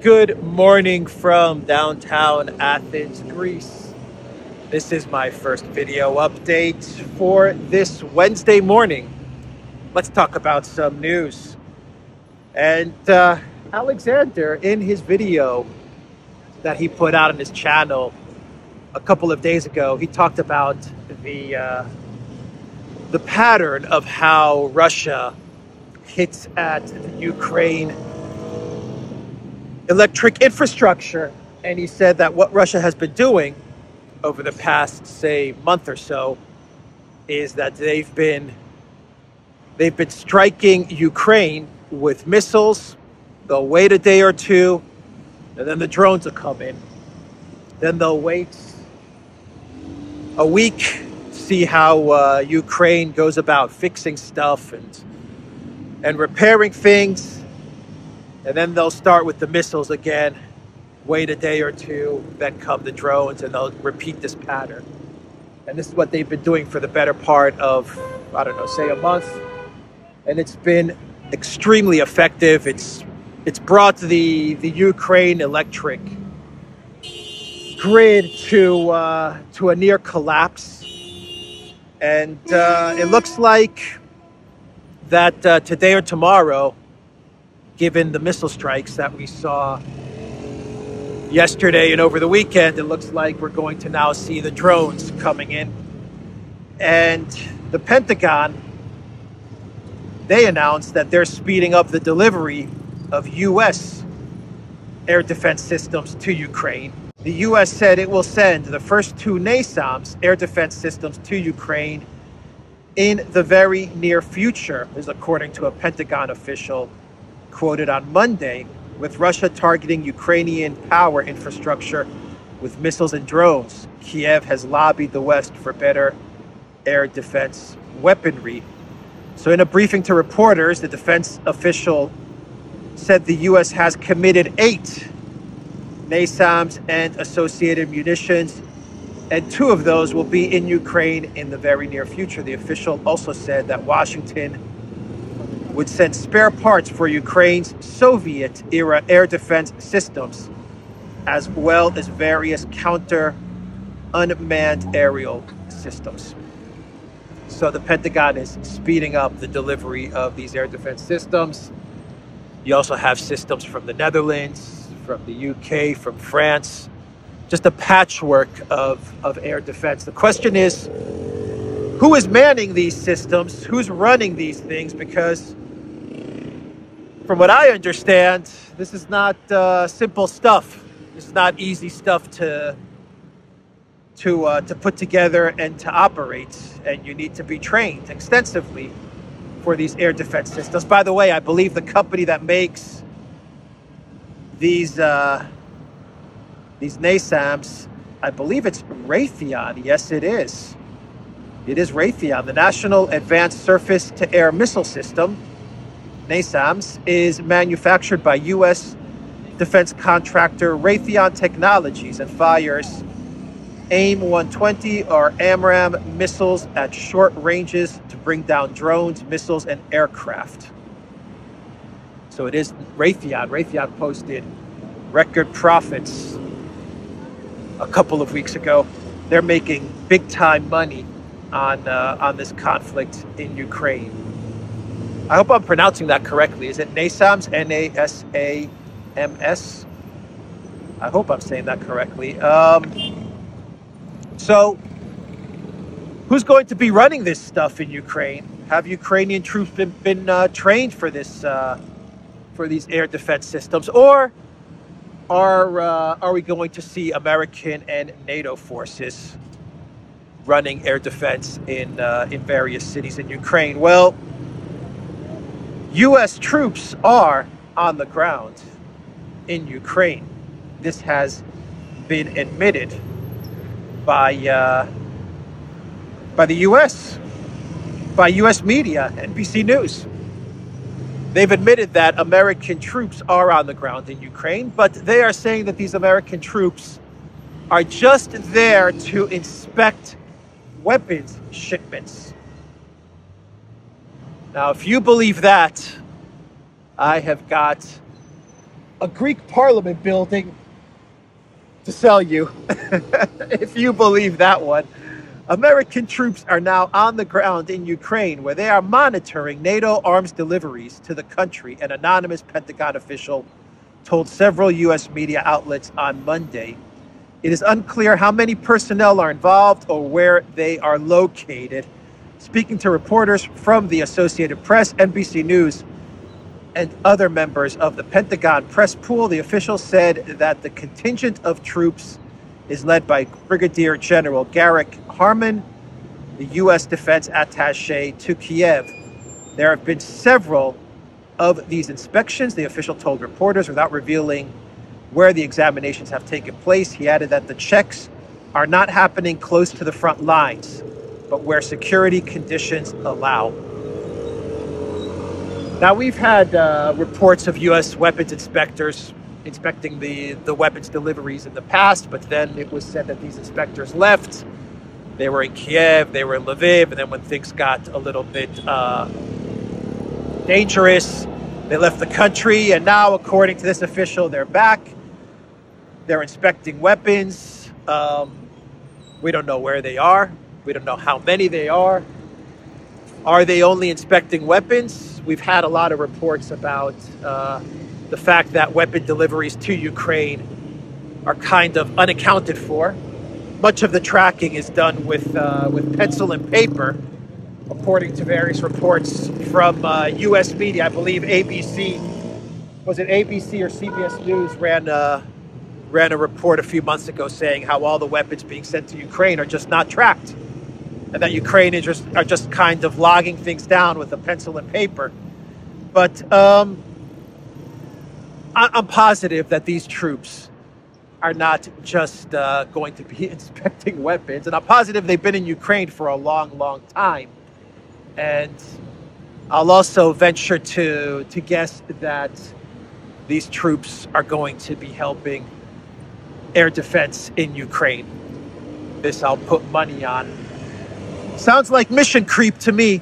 Good morning from downtown Athens, Greece. This is my first video update for this Wednesday morning. Let's talk about some news. And Alexander, in his video that he put out on his channel a couple of days ago, he talked about the pattern of how Russia hits at the Ukraine electric infrastructure. And he said that what Russia has been doing over the past, say, month or so is that they've been striking Ukraine with missiles. They'll wait a day or two, and then the drones will come in. Then they'll wait a week, see how Ukraine goes about fixing stuff and repairing things. And then they'll start with the missiles again, wait a day or two, then come the drones, and they'll repeat this pattern. And this is what they've been doing for the better part of, I don't know, say a month. And it's been extremely effective. It's brought the Ukraine electric grid to a near collapse. And it looks like that today or tomorrow, given the missile strikes that we saw yesterday and over the weekend, it looks like we're going to now see the drones coming in. And the Pentagon, they announced that they're speeding up the delivery of U.S. air defense systems to Ukraine. The U.S. said it will send the first two NASAMS air defense systems to Ukraine in the very near future, is according to a Pentagon official quoted on Monday, with Russia targeting Ukrainian power infrastructure with missiles and drones. Kiev has lobbied the West for better air defense weaponry. So in a briefing to reporters, the defense official said the U.S. has committed 8 NASAMS and associated munitions, and 2 of those will be in Ukraine in the very near future. The official also said that Washington would send spare parts for Ukraine's Soviet-era air defense systems, as well as various counter unmanned aerial systems. So the Pentagon is speeding up the delivery of these air defense systems. You also have systems from the Netherlands, from the UK, from France, just a patchwork of air defense. The question is, who is manning these systems? Who's running these things? Because from what I understand, this is not simple stuff. This is not easy stuff to put together and to operate. And you need to be trained extensively for these air defense systems. By the way, I believe the company that makes these NASAMS, I believe it's Raytheon. Yes, it is. It is Raytheon. The National Advanced Surface-to-Air Missile System, NASAMS, is manufactured by U.S. defense contractor Raytheon Technologies and fires AIM-120 or AMRAAM missiles at short ranges to bring down drones, missiles, and aircraft. So it is Raytheon. Raytheon posted record profits a couple of weeks ago. They're making big-time money on this conflict in Ukraine. I hope I'm pronouncing that correctly. Is it NASAMS? N-A-S-A-M-S? I hope I'm saying that correctly. So, who's going to be running this stuff in Ukraine? Have Ukrainian troops been trained for this, for these air defense systems, or are we going to see American and NATO forces running air defense in various cities in Ukraine? Well, U.S. troops are on the ground in Ukraine. This has been admitted by the U.S., by U.S. media, NBC News. They've admitted that American troops are on the ground in Ukraine, but they are saying that these American troops are just there to inspect weapons shipments. Now, if you believe that, I have got a Greek parliament building to sell you, if you believe that one. American troops are now on the ground in Ukraine, where they are monitoring NATO arms deliveries to the country, an anonymous Pentagon official told several U.S. media outlets on Monday. It is unclear how many personnel are involved or where they are located. Speaking to reporters from the Associated Press, NBC News, and other members of the Pentagon press pool, the official said that the contingent of troops is led by Brigadier General Garrick Harmon, the U.S. Defense Attaché to Kiev. There have been several of these inspections, the official told reporters, without revealing where the examinations have taken place. He added that the checks are not happening close to the front lines, but where security conditions allow. Now, we've had reports of U.S. weapons inspectors inspecting the weapons deliveries in the past, but then it was said that these inspectors left. They were in Kiev, they were in Lviv, and then when things got a little bit dangerous, they left the country. And now, according to this official, they're back. They're inspecting weapons. We don't know where they are. We don't know how many they are. Are they only inspecting weapons? We've had a lot of reports about the fact that weapon deliveries to Ukraine are kind of unaccounted for. Much of the tracking is done with pencil and paper, according to various reports from U.S. media. I believe ABC, was it ABC or CBS News, ran a report a few months ago saying how all the weapons being sent to Ukraine are just not tracked, and that Ukrainians are just kind of logging things down with a pencil and paper. But I'm positive that these troops are not just going to be inspecting weapons. And I'm positive they've been in Ukraine for a long, long time. And I'll also venture to guess that these troops are going to be helping air defense in Ukraine. This I'll put money on. Sounds like mission creep to me.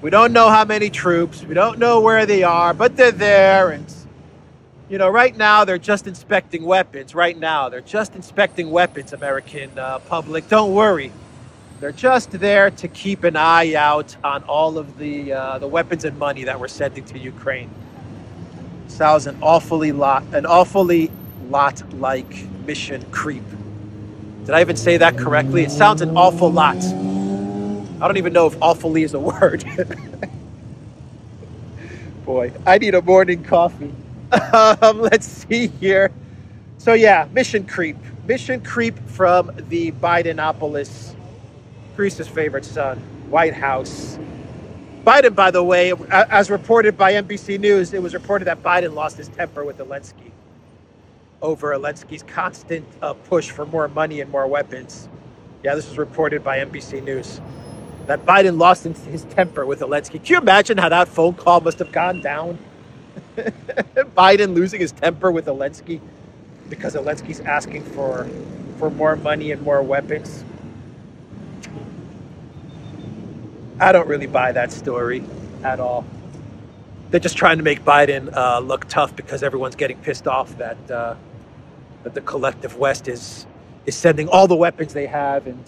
We don't know how many troops. We don't know where they are, but they're there. And, you know, right now they're just inspecting weapons. Right now they're just inspecting weapons, American public. Don't worry. They're just there to keep an eye out on all of the weapons and money that we're sending to Ukraine. Sounds an awfully lot like mission creep. Did I even say that correctly? It sounds an awful lot. I don't even know if awfully is a word. Boy, I need a morning coffee. Let's see here. So yeah, mission creep. Mission creep from the Bidenapolis, Greece's favorite son, White House. Biden, by the way, as reported by NBC News, it was reported that Biden lost his temper with Zelensky over Zelensky's constant push for more money and more weapons. Yeah, this was reported by NBC News. That Biden lost his temper with Zelensky. Can you imagine how that phone call must have gone down? Biden losing his temper with Zelensky because Zelensky's asking for more money and more weapons. I don't really buy that story at all. They're just trying to make Biden look tough because everyone's getting pissed off that the collective West is sending all the weapons they have and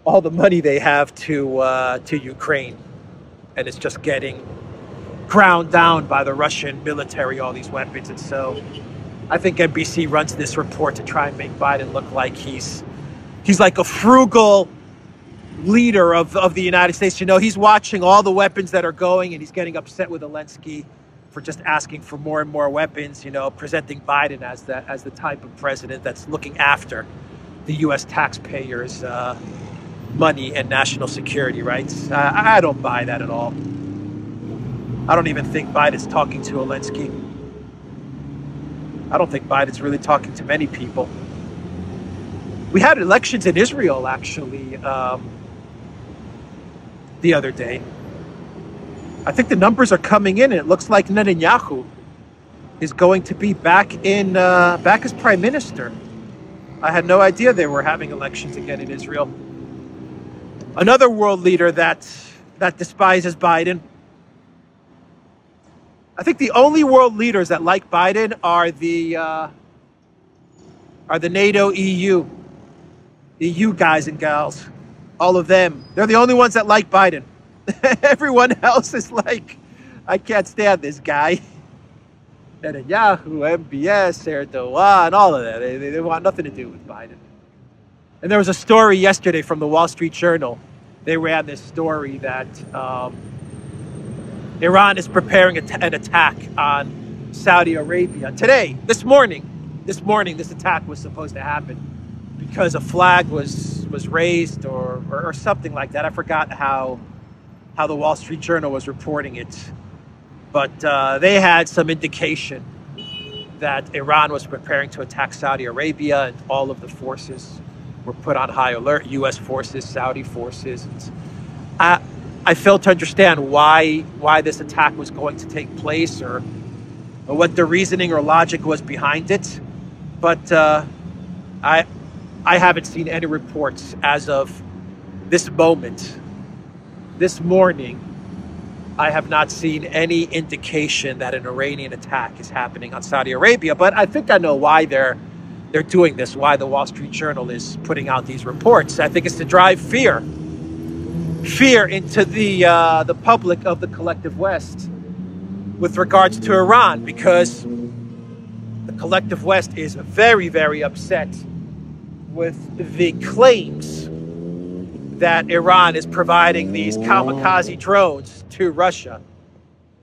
all the money they have to Ukraine, and it's just getting ground down by the Russian military, all these weapons. And so I think NBC runs this report to try and make Biden look like he's like a frugal leader of the United States. You know, he's watching all the weapons that are going, and he's getting upset with Zelensky for just asking for more and more weapons, you know, presenting Biden as the type of president that's looking after the U.S. taxpayers' money and national security rights. I don't buy that at all. I don't even think Biden's talking to Zelensky. I don't think Biden's really talking to many people. We had elections in Israel, actually, the other day. I think the numbers are coming in, and it looks like Netanyahu is going to be back as prime minister. I had no idea they were having elections again in Israel. Another world leader that despises Biden. I think the only world leaders that like Biden are the NATO EU guys and gals. All of them. They're the only ones that like Biden. Everyone else is like, I can't stand this guy. Netanyahu, MBS, Erdogan, all of that. They want nothing to do with Biden. And there was a story yesterday from the Wall Street Journal. They ran this story that Iran is preparing an attack on Saudi Arabia. Today, this morning, this attack was supposed to happen because a flag was raised or something like that. I forgot how the Wall Street Journal was reporting it. But they had some indication that Iran was preparing to attack Saudi Arabia, and all of the forces were put on high alert, U.S. forces, Saudi forces. I failed to understand why this attack was going to take place or what the reasoning or logic was behind it. But I haven't seen any reports as of this moment. This morning, I have not seen any indication that an Iranian attack is happening on Saudi Arabia. But I think I know why they're doing this, why the Wall Street Journal is putting out these reports. I think it's to drive fear into the public of the collective West with regards to Iran, because the collective West is very, very upset with the claims that Iran is providing these kamikaze drones to Russia.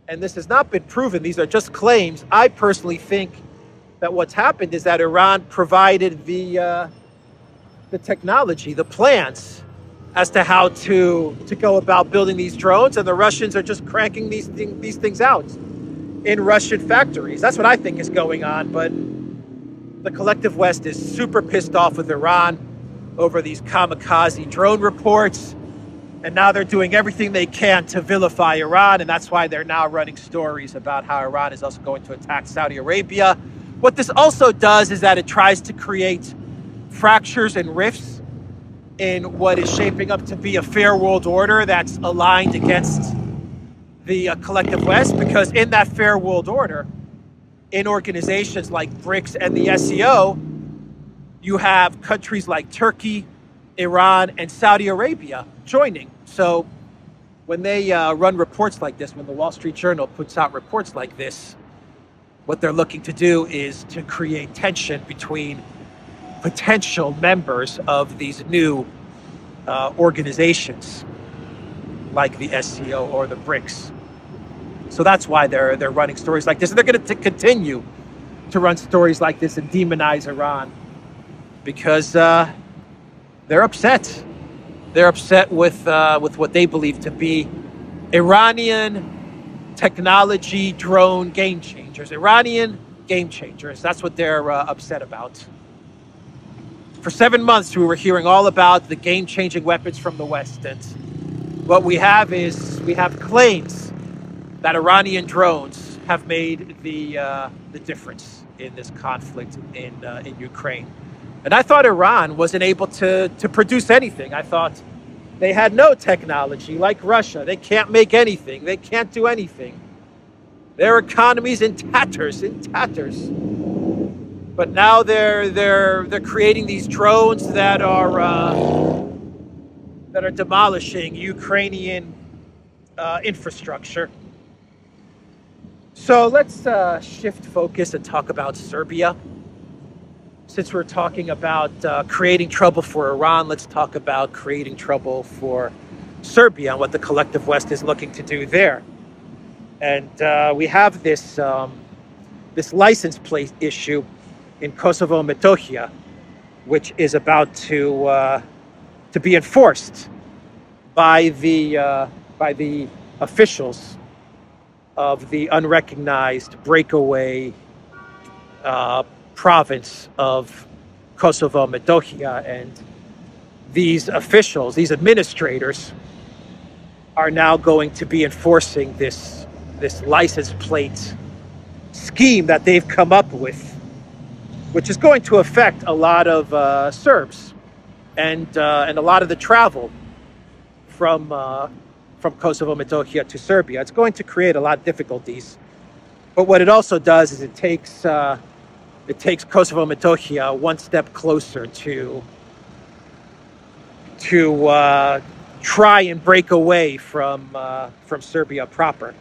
And this has not been proven. These are just claims. I personally think that what's happened is that Iran provided the technology, the plans as to how to go about building these drones, and the Russians are just cranking these things out in Russian factories. That's what I think is going on. But the collective West is super pissed off with Iran over these kamikaze drone reports. And now they're doing everything they can to vilify Iran. And that's why they're now running stories about how Iran is also going to attack Saudi Arabia. What this also does is that it tries to create fractures and rifts in what is shaping up to be a fair world order that's aligned against the collective West. Because in that fair world order, in organizations like BRICS and the SEO, you have countries like Turkey, Iran, and Saudi Arabia joining. So when they run reports like this, when the Wall Street Journal puts out reports like this, what they're looking to do is to create tension between potential members of these new organizations like the SEO or the BRICS. So that's why they're running stories like this. And they're going to continue to run stories like this and demonize Iran, because they're upset. They're upset with what they believe to be Iranian technology drone game changers. Iranian game changers. That's what they're upset about. For 7 months, we were hearing all about the game-changing weapons from the West. And what we have claims that Iranian drones have made the difference in this conflict in Ukraine. And I thought Iran wasn't able to produce anything. I thought they had no technology like Russia. They can't make anything. They can't do anything. Their economy's in tatters. But now they're creating these drones that are demolishing Ukrainian infrastructure. So let's shift focus and talk about Serbia. Since we're talking about creating trouble for Iran, let's talk about creating trouble for Serbia and what the collective West is looking to do there. And we have this license plate issue in Kosovo and Metohija, which is about to be enforced by the officials of the unrecognized breakaway province of Kosovo Metohija. And these officials, these administrators, are now going to be enforcing this license plate scheme that they've come up with, which is going to affect a lot of Serbs and a lot of the travel from Kosovo Metohija to Serbia. It's going to create a lot of difficulties But what it also does is it takes Kosovo Metohija one step closer to try and break away from Serbia proper.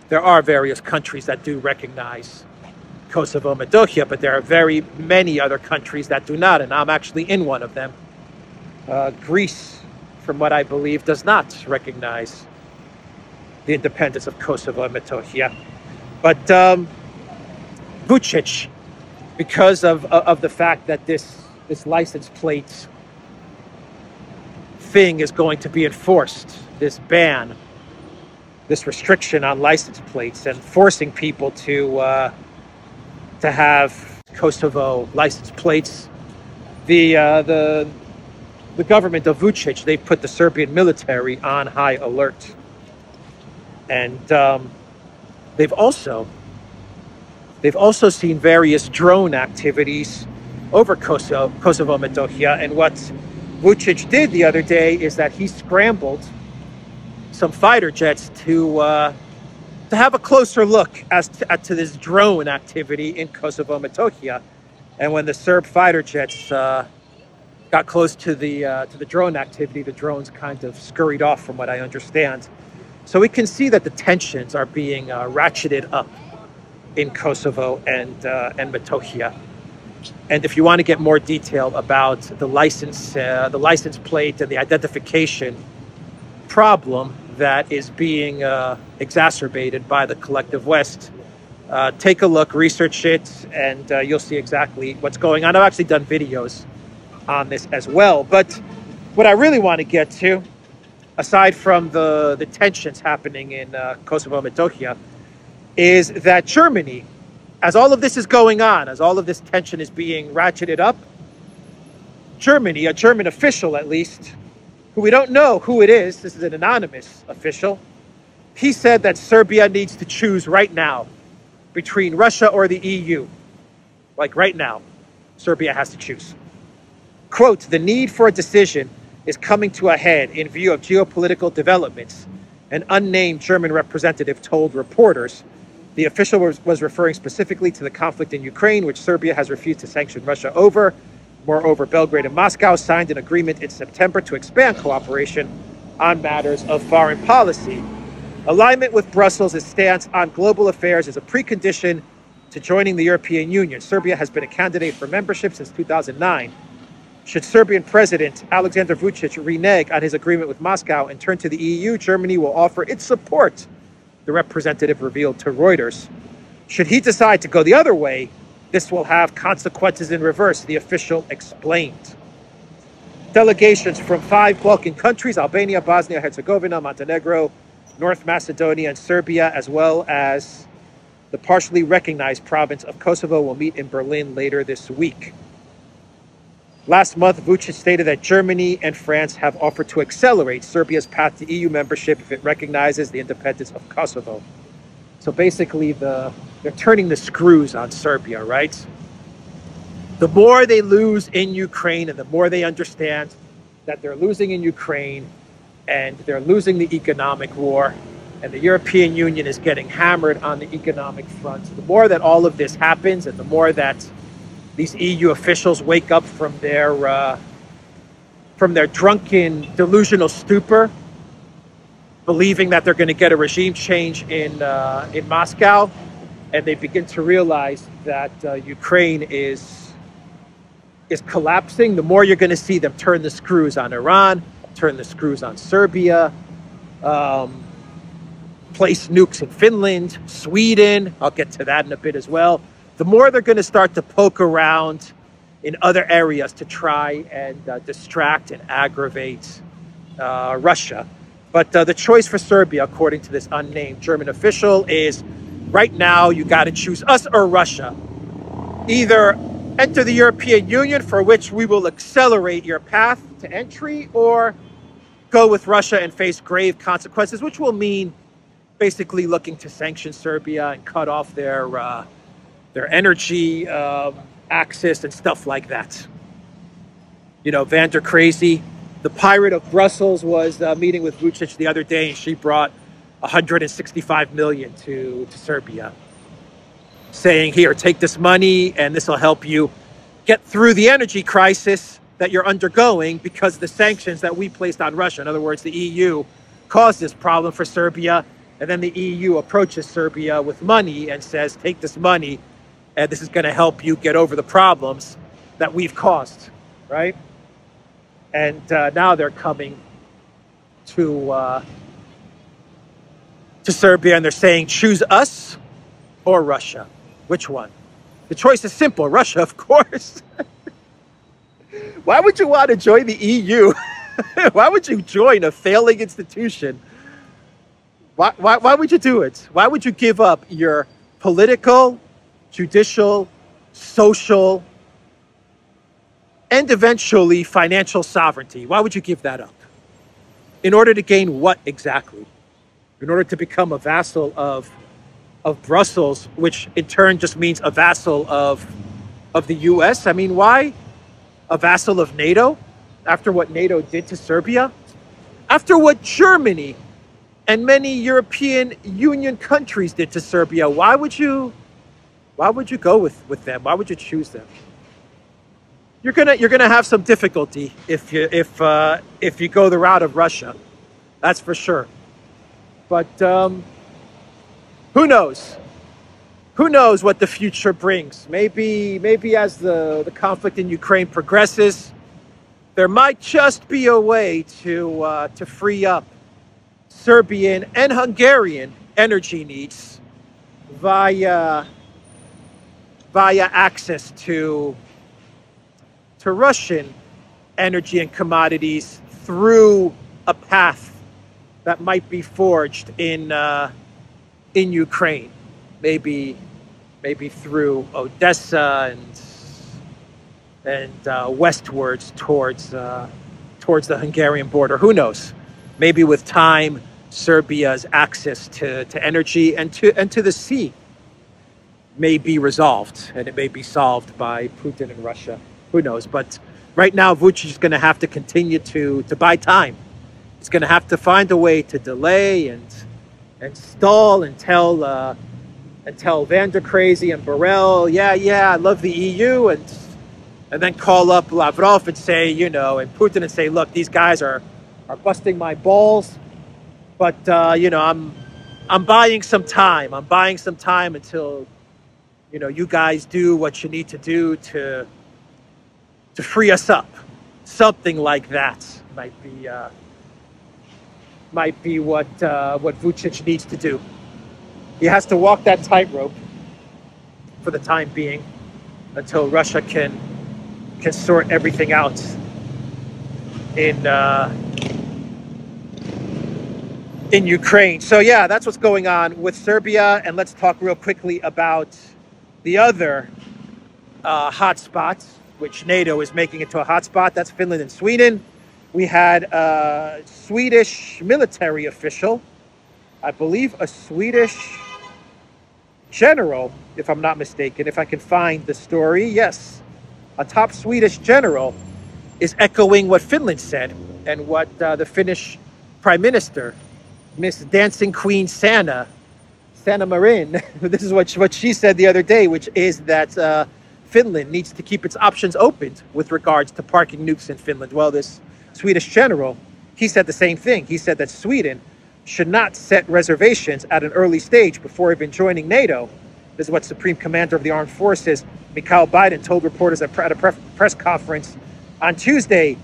There are various countries that do recognize Kosovo Metohija, but there are very many other countries that do not, and I'm actually in one of them. Greece, from what I believe, does not recognize the independence of Kosovo Metohija. But Vučić, because of the fact that this license plate thing is going to be enforced, this ban, this restriction on license plates, and forcing people to have Kosovo license plates, the government of Vučić, they've put the Serbian military on high alert, and they've also seen various drone activities over Kosovo Metohija. And what Vučić did the other day is that he scrambled some fighter jets to have a closer look to this drone activity in Kosovo Metohija. And when the Serb fighter jets got close to the drone activity, the drones kind of scurried off, from what I understand. So we can see that the tensions are being ratcheted up in Kosovo and Metohija. And if you want to get more detail about the license plate and the identification problem that is being exacerbated by the collective West, take a look, research it, and you'll see exactly what's going on. I've actually done videos on this as well. But what I really want to get to, aside from the tensions happening in Kosovo Metohija, is that Germany, as all of this is going on, as all of this tension is being ratcheted up, Germany, a German official at least, who we don't know who it is, this is an anonymous official, he said that Serbia needs to choose right now between Russia or the EU. Like right now, Serbia has to choose. Quote, "The need for a decision is coming to a head in view of geopolitical developments," an unnamed German representative told reporters. The official was referring specifically to the conflict in Ukraine, which Serbia has refused to sanction Russia over. Moreover, Belgrade and Moscow signed an agreement in September to expand cooperation on matters of foreign policy. Alignment with Brussels' stance on global affairs is a precondition to joining the European Union. Serbia has been a candidate for membership since 2009. Should Serbian President Alexander Vučić renege on his agreement with Moscow and turn to the EU, Germany will offer its support, the representative revealed to Reuters. Should he decide to go the other way, this will have consequences in reverse, the official explained. Delegations from 5 Balkan countries, Albania, Bosnia-Herzegovina, Montenegro, North Macedonia, and Serbia, as well as the partially recognized province of Kosovo, will meet in Berlin later this week. Last month, Vučić stated that Germany and France have offered to accelerate Serbia's path to EU membership if it recognizes the independence of Kosovo. So basically, they're turning the screws on Serbia, right? The more they lose in Ukraine and the more they understand that they're losing in Ukraine and they're losing the economic war and the European Union is getting hammered on the economic front, the more that all of this happens and the more that these EU officials wake up from their drunken, delusional stupor, believing that they're going to get a regime change in Moscow, and they begin to realize that Ukraine is collapsing. The more you're going to see them turn the screws on Iran, turn the screws on Serbia, place nukes in Finland, Sweden. I'll get to that in a bit as well. The more they're going to start to poke around in other areas to try and distract and aggravate Russia. But the choice for Serbia, according to this unnamed German official, is right now you got to choose us or Russia. Either enter the European Union, for which we will accelerate your path to entry, or go with Russia and face grave consequences, which will mean basically looking to sanction Serbia and cut off their energy access and stuff like that. You know, Van der Crazy, the pirate of Brussels, was meeting with Vučić the other day, and she brought 165 million to Serbia. saying, here, take this money and this will help you get through the energy crisis that you're undergoing because of the sanctions that we placed on Russia. In other words, the EU caused this problem for Serbia, and then the EU approaches Serbia with money and says, take this money and this is going to help you get over the problems that we've caused, right? And now they're coming to Serbia and they're saying, choose us or Russia. Which one? The choice is simple. Russia, of course. Why would you want to join the EU? Why would you join a failing institution? Why would you do it? Why would you give up your political, judicial, social, and eventually financial sovereignty? Why would you give that up? In order to gain what exactly? In order to become a vassal of Brussels, which in turn just means a vassal of the US? I mean, why a vassal of NATO after what NATO did to Serbia? After what Germany and many European Union countries did to Serbia? Why would you go with them? Why would you choose them? You're gonna have some difficulty if you go the route of Russia. That's for sure. But who knows? Who knows what the future brings? Maybe as the conflict in Ukraine progresses, there might just be a way to free up Serbian and Hungarian energy needs via access to Russian energy and commodities through a path that might be forged in Ukraine, maybe through Odessa and westwards towards the Hungarian border. Who knows? Maybe with time, Serbia's access to energy and to the sea may be resolved, and it may be solved by Putin and Russia. Who knows? But right now, Vučić is going to have to continue to buy time. He's going to have to find a way to delay and stall and tell Van der Crazy and Borrell, yeah, I love the EU, and then call up Lavrov and say, and Putin and say, look, these guys are busting my balls, but I'm buying some time. I'm buying some time until you guys do what you need to do to free us up. Something like that might be what Vučić needs to do. He has to walk that tightrope for the time being until Russia can sort everything out in Ukraine. So yeah, that's what's going on with Serbia. And let's talk real quickly about the other hotspot, which NATO is making into a hotspot. That's Finland and Sweden. We had a Swedish military official, I believe a Swedish general, if I'm not mistaken, if I can find the story. Yes, a top Swedish general is echoing what Finland said and what the Finnish Prime Minister, Miss Dancing Queen Sanna Marin, this is what she said the other day, which is that Finland needs to keep its options open with regards to parking nukes in Finland. Well, this Swedish general, he said the same thing. He said that Sweden should not set reservations at an early stage before even joining NATO. This is what Supreme Commander of the Armed Forces, Mikael Biden, told reporters at a press conference on Tuesday.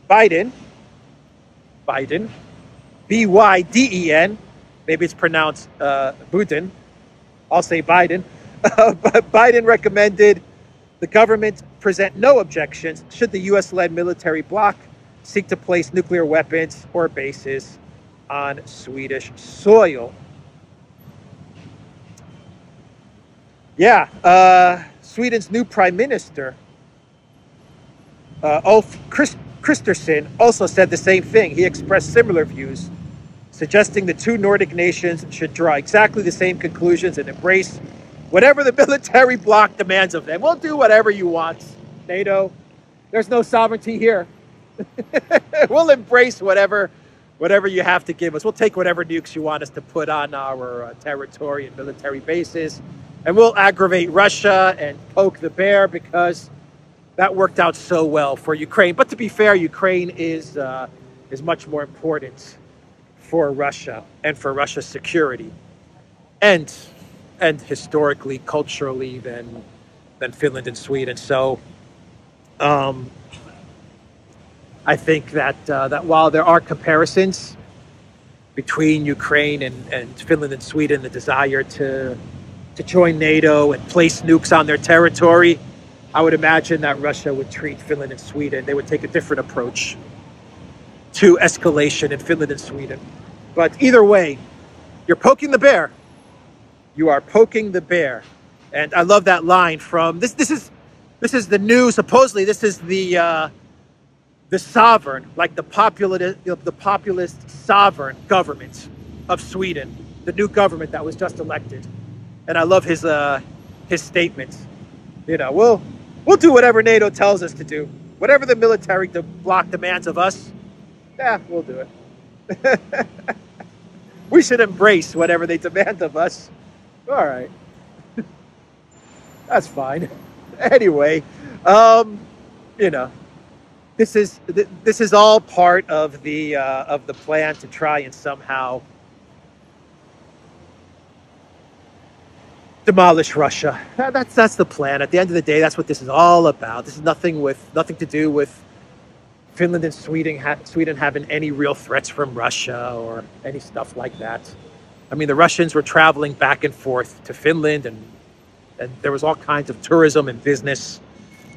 Biden, B-Y-D-E-N, maybe it's pronounced Biden, I'll say Biden, but Biden recommended the government present no objections should the U.S.-led military bloc seek to place nuclear weapons or bases on Swedish soil. Yeah, Sweden's new prime minister, Ulf Kristersson, also said the same thing. He expressed similar views, suggesting the two Nordic nations should draw exactly the same conclusions and embrace whatever the military bloc demands of them. We'll do whatever you want, NATO. There's no sovereignty here. We'll embrace whatever you have to give us. We'll take whatever nukes you want us to put on our territory and military bases, And we'll aggravate Russia and poke the bear because that worked out so well for Ukraine. But to be fair, Ukraine is much more important for Russia and for Russia's security, and historically, culturally, than Finland and Sweden. So, I think that that while there are comparisons between Ukraine and Finland and Sweden, the desire to join NATO and place nukes on their territory, I would imagine that Russia would treat Finland and Sweden. They would take a different approach to escalation in Finland and Sweden. But either way, you're poking the bear. You are poking the bear. And I love that line from this is the new, supposedly this is the sovereign, like the populist sovereign government of Sweden, the new government that was just elected. And I love his statement. You know, we'll do whatever NATO tells us to do. Whatever the military bloc demands of us, yeah, we'll do it. We should embrace whatever they demand of us. All right. That's fine. Anyway, you know, this is all part of the plan to try and somehow demolish Russia. That's the plan. At the end of the day, that's what this is all about. This is nothing to do with Finland and Sweden having any real threats from Russia or any stuff like that. I mean, the Russians were traveling back and forth to Finland, and there was all kinds of tourism and business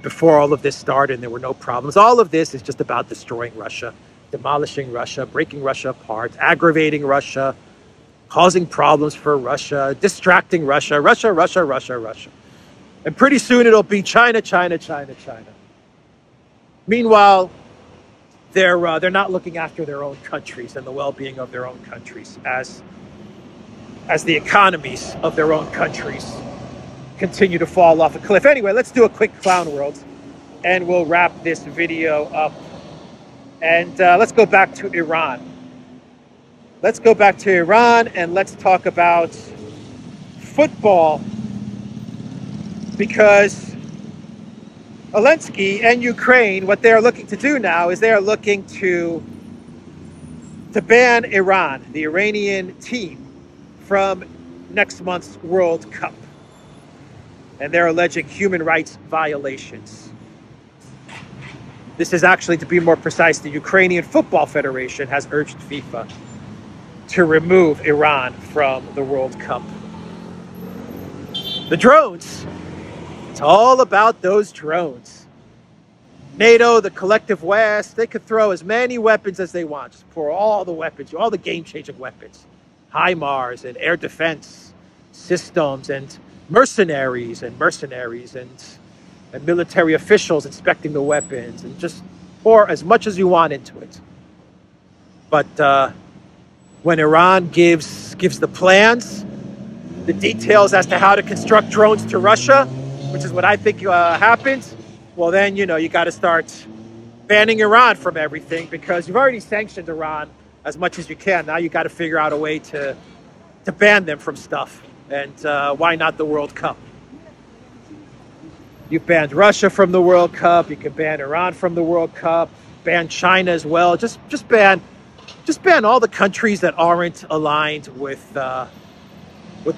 before all of this started, and there were no problems. All of this is just about destroying Russia, demolishing Russia, breaking Russia apart, aggravating Russia, causing problems for Russia, distracting Russia, Russia. And pretty soon it'll be China. Meanwhile, they're not looking after their own countries and the well-being of their own countries as the economies of their own countries continue to fall off a cliff. Anyway, let's do a quick clown world and we'll wrap this video up. And let's go back to Iran. Let's go back to Iran and let's talk about football, because Zelensky and Ukraine, what they're looking to do now is they're looking to ban Iran, the Iranian team, from next month's World Cup. And they're alleging human rights violations. This is actually, to be more precise, the Ukrainian Football Federation has urged FIFA to remove Iran from the World Cup. The drones. It's all about those drones. NATO, the collective West, they could throw as many weapons as they want. Just pour all the weapons, all the game-changing weapons. HIMARS and air defense systems and mercenaries and military officials inspecting the weapons, and just pour as much as you want into it. But when Iran gives the plans, the details as to how to construct drones to Russia, which is what I think happened, well then, you know, you got to start banning Iran from everything, because you've already sanctioned Iran as much as you can. Now you got to figure out a way to ban them from stuff. And why not the World Cup? You've banned Russia from the World Cup. You can ban Iran from the World Cup. Ban China as well. Just ban all the countries that aren't aligned with the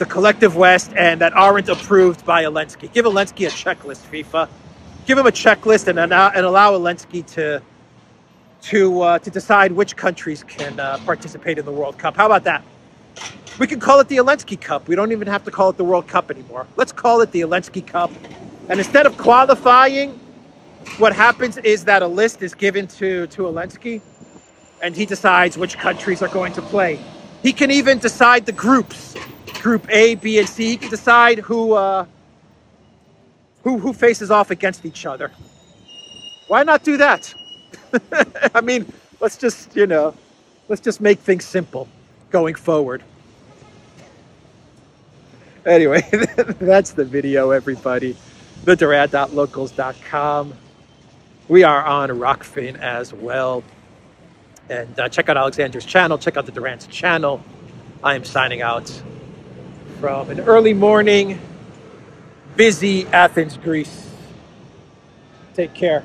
collective West and that aren't approved by Zelensky. Give Zelensky a checklist, FIFA. Give him a checklist and allow Zelensky to decide which countries can participate in the World Cup. How about that? We can call it the Zelensky Cup. We don't even have to call it the World Cup anymore. Let's call it the Zelensky Cup. And instead of qualifying, what happens is that a list is given to Zelensky, and he decides which countries are going to play. He can even decide the groups, Group A, B, and C. He can decide who faces off against each other. Why not do that? I mean, let's just make things simple going forward. Anyway, that's the video, everybody. theduran.locals.com. We are on Rockfin as well. And check out Alexander's channel. Check out the Duran's channel. I am signing out from an early morning busy Athens, Greece. Take care.